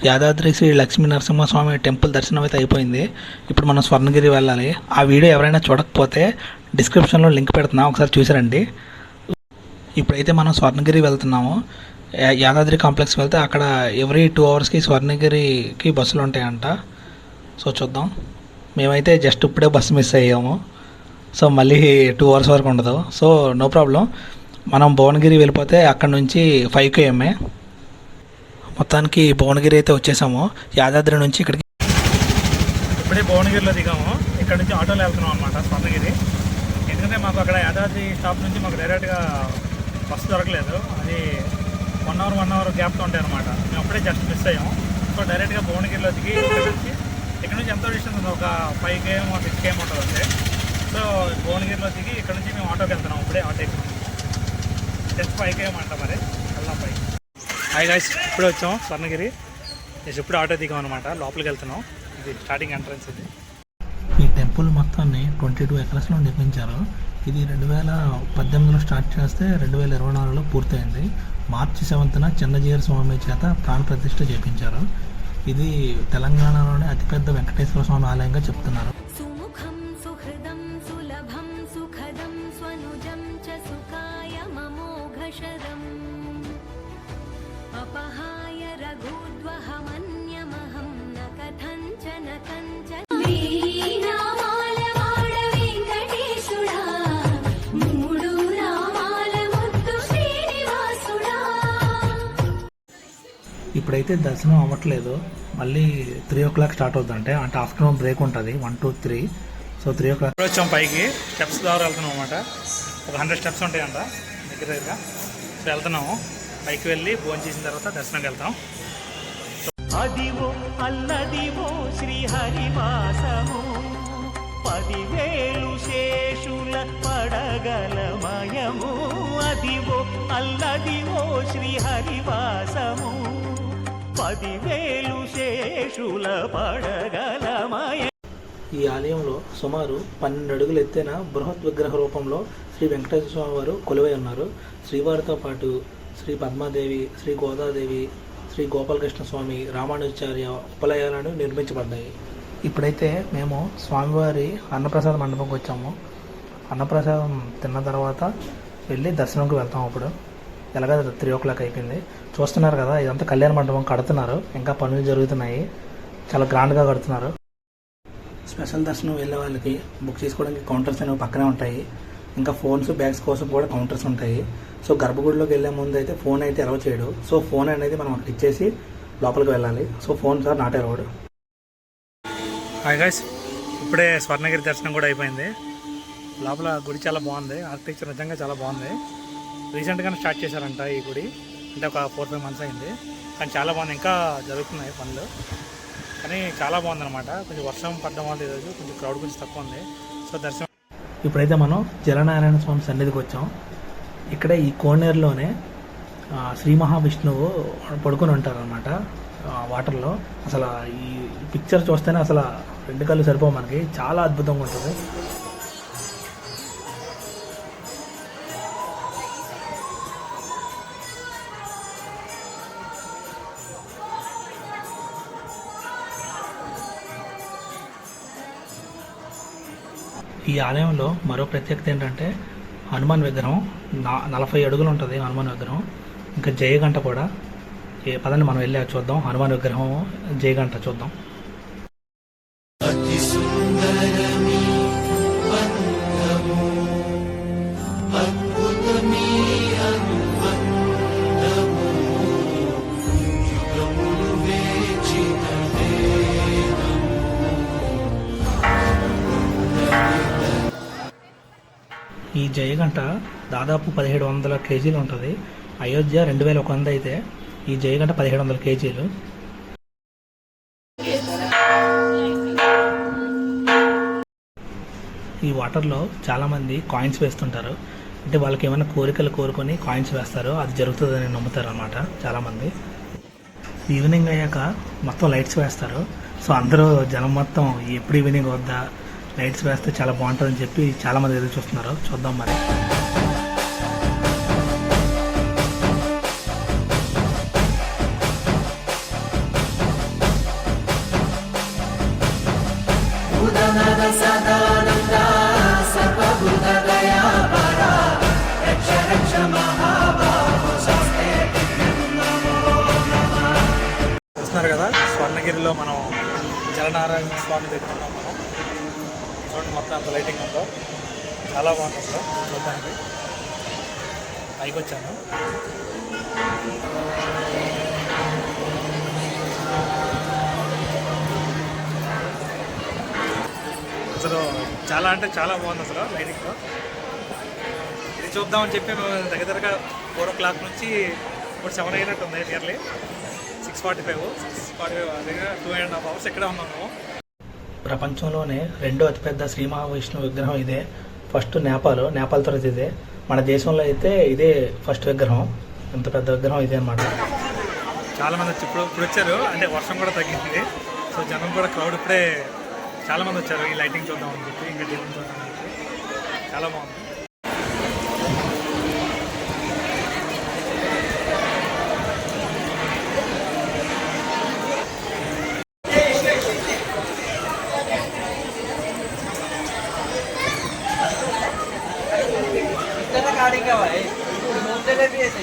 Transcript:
Yadadri Shri Lakshmi Narasimhaswamy temple దర్శనం అయితే అయిపోయింది. ఇప్పుడు మనం స్వర్ణగిరి వెళ్ళాలి. ఆ వీడియో ఎవరైనా చూడకపోతే డిస్క్రిప్షన్లో లింక్ పెడుతున్నా, ఒకసారి చూసారండి. ఇప్పుడైతే మనం స్వర్ణగిరి వెళ్తున్నాము. యాదాద్రి కాంప్లెక్స్కి వెళ్తే అక్కడ ఎవ్రీ 2 అవర్స్కి స్వర్ణగిరికి బస్సులు ఉంటాయంట. సో చూద్దాం. మేమైతే జస్ట్ ఇప్పుడే బస్సు మిస్ అయ్యాము. సో మళ్ళీ 2 అవర్స్ వరకు ఉండదు. So no problem. మనం భువనగిరి వెళ్ళిపోతే అక్కడ నుంచి 5 km. మొత్తానికి భువనగిరి అయితే వచ్చేసాము. యాదాద్రి నుంచి ఇక్కడికి ఇప్పుడే భువనగిరిలో దిగాము. ఇక్కడ నుంచి ఆటోలో వెళ్తున్నాం అనమాట స్వర్ణగిరి. ఎందుకంటే మాకు అక్కడ యాదాద్రి స్టాప్ నుంచి మాకు డైరెక్ట్గా బస్సు దొరకలేదు. అది 1 అవర్ గ్యాప్తో ఉంటాయి అనమాట. మేము అప్పుడే జస్ట్ మిస్ అయ్యాము. సో డైరెక్ట్గా భువనగిరిలో దిగి ఇక్కడ నుంచి ఎంతో డిస్టెన్స్ ఉంది, ఒక 5 km 6 km ఉంటుంది అంతే. సో భువనగిరిలో దిగి ఇక్కడ నుంచి మేము ఆటోకి వెళ్తున్నాం. ఇప్పుడే ఆటో ఎక్కున్నాం. జస్ట్ 5 km అంట. మరి వెళ్దాం పైకి. హాయ్ గాయ్స్, ఇప్పుడే వచ్చాం స్వర్ణగిరి. జస్ట్ ఇప్పుడు ఆటో దిగాం అనమాట. లోపలికి వెళ్తున్నాం. ఇది స్టార్టింగ్ ఎంట్రన్స్. ఇది ఈ టెంపుల్ మొత్తాన్ని 22 ఎకరాస్లో నిర్మించారు. ఇది 2018లో స్టార్ట్ చేస్తే 2024లో పూర్తయింది. మార్చి 7న చిన్నజీయర్ స్వామి చేత ప్రాణ ప్రతిష్ఠ చేపించారు. ఇది తెలంగాణలోనే అతిపెద్ద వెంకటేశ్వర స్వామి ఆలయంగా చెప్తున్నారు. ఇప్పుడైతే దర్శనం అవ్వట్లేదు. మళ్ళీ 3 o'clock స్టార్ట్ అవుతుందంటే, అంటే ఆఫ్టర్నూన్ బ్రేక్ ఉంటుంది 1 to 3. సో 3 o'clock వచ్చాం పైకి. స్టెప్స్ ద్వారా వెళ్తున్నాం అనమాట. ఒక 100 steps ఉంటాయంట దగ్గరగా. సో వెళ్తున్నాము. పైకి వెళ్ళి భోజనం చేసిన తర్వాత దర్శనంకి వెళ్తాం. అదివో అల్లదివో శ్రీహరివాసము 10,000 శేషుల పడగలమయము. అదివో అల్లదివో శ్రీహరివాసము 10,000 శేషుల పడగలమయ. ఈ ఆలయంలో సుమారు 12 అడుగులు ఎత్తైన బృహత్ విగ్రహ రూపంలో శ్రీ వెంకటేశ్వర స్వామి వారు కొలువై ఉన్నారు. శ్రీవారితో పాటు శ్రీ పద్మాదేవి, శ్రీ గోదాదేవి, శ్రీ గోపాలకృష్ణ స్వామి, రామానుజాచార్య ఉపలయాలను నిర్మించబడ్డాయి. ఇప్పుడైతే మేము స్వామివారి అన్నప్రసాద మండపంకి వచ్చాము. అన్నప్రసాదం తిన్న తర్వాత వెళ్ళి దర్శనంకి వెళ్తాం. అప్పుడు ఎలాగ 3 o'clock అయిపోయింది. చూస్తున్నారు కదా, ఇదంతా కళ్యాణ మండపం కడుతున్నారు. ఇంకా పనులు జరుగుతున్నాయి. చాలా గ్రాండ్గా కడుతున్నారు. స్పెషల్ దర్శనం వెళ్ళే వాళ్ళకి బుక్ చేసుకోవడానికి కౌంటర్స్ అనేవి పక్కనే ఉంటాయి. ఇంకా ఫోన్స్, బ్యాగ్స్ కోసం కూడా కౌంటర్స్ ఉంటాయి. సో గర్భగుడిలోకి వెళ్ళే ముందు అయితే ఫోన్ అయితే అలౌ చేయడు. సో ఫోన్ అనేది మనం అక్కడ ఇచ్చేసి లోపలికి వెళ్ళాలి. So phone sir not allowed. Hi guys, ఇప్పుడే స్వర్ణగిరి దర్శనం కూడా అయిపోయింది. లోపల గుడి చాలా బాగుంది. ఆర్కిటెక్చర్ నిజంగా చాలా బాగుంది. రీసెంట్గానే స్టార్ట్ చేశారంట ఈ గుడి. అంటే ఒక 4-5 months అయింది. కానీ చాలా బాగుంది. ఇంకా జరుగుతున్నాయి పనులు. కానీ చాలా బాగుందన్నమాట. కొంచెం వర్షం పడడం వల్ల ఈరోజు కొంచెం క్రౌడ్ కొంచెం తక్కువ ఉంది. సో దర్శనం. ఇప్పుడైతే మనం జలనారాయణ స్వామి సన్నిధికి వచ్చాం. ఇక్కడ ఈ కోనేరులోనే శ్రీ మహావిష్ణువు పడుకొని ఉంటారు అనమాట వాటర్లో. అసలు ఈ పిక్చర్ చూస్తేనే అసలు 2 కళ్ళు సరిపోవు మనకి. చాలా అద్భుతంగా ఉంటుంది. ఈ ఆలయంలో మరో ప్రత్యేకత ఏంటంటే హనుమాన్ విగ్రహం 40 అడుగులు ఉంటుంది హనుమాన్ విగ్రహం. ఇంకా జయగంట కూడా. పదండి మనం వెళ్ళి చూద్దాం. హనుమాన్ విగ్రహం, జయగంట చూద్దాం. ఈ జయగంట దాదాపు 1700 kgs ఉంటుంది. అయోధ్య 2100 అయితే ఈ జయగంట 1700 kgs. ఈ వాటర్లో చాలామంది కాయిన్స్ వేస్తుంటారు. అంటే వాళ్ళకి ఏమైనా కోరికలు కోరుకొని కాయిన్స్ వేస్తారు. అది జరుగుతుందని నమ్ముతారు అన్నమాట చాలామంది. ఈవినింగ్ అయ్యాక మొత్తం లైట్స్ వేస్తారు. సో అందరూ జనం మొత్తం ఎప్పుడు ఈవినింగ్ వద్దా లైట్స్ వేస్తే చాలా బాగుంటుందని చెప్పి చాలామంది ఎదురు చూస్తున్నారు. చూద్దాం మరి. చూస్తున్నారు కదా, స్వర్ణగిరిలో మనం జలనారాయణ స్వామి దగ్గర ఉన్నాం మనం. చూడండి మొత్తం అంత లైటింగ్ ఉందో, చాలా బాగుంది అసలు చూడడానికి. పైకి వచ్చాను. అసలు చాలా అంటే చాలా బాగుంది అసలు లైటింగ్తో. ఇది చూద్దామని చెప్పి మేము దగ్గరగా 4 o'clock నుంచి ఇప్పుడు 7 అయినట్టుంది. నియర్లీ 6:45 దగ్గర 2.5 hours ఇక్కడే ఉన్నాము. ప్రపంచంలోనే రెండో అతిపెద్ద శ్రీ మహావిష్ణువు విగ్రహం ఇదే. ఫస్ట్ నేపాల్ తర్వాత ఇదే. మన దేశంలో అయితే ఇదే ఫస్ట్ విగ్రహం. ఎంత పెద్ద విగ్రహం ఇదే అనమాట. చాలామంది వచ్చి ఇప్పుడు వచ్చారు, అంటే వర్షం కూడా తగ్గింది. సో జనం కూడా క్రౌడ్ ఇప్పుడే చాలామంది వచ్చారు ఈ లైటింగ్ చూద్దామని చెప్పి, ఇంకా దేవుని చూద్దామని చెప్పి. చాలా బాగుంది. गाड़ी का भाई, मोटे ले भी ऐसे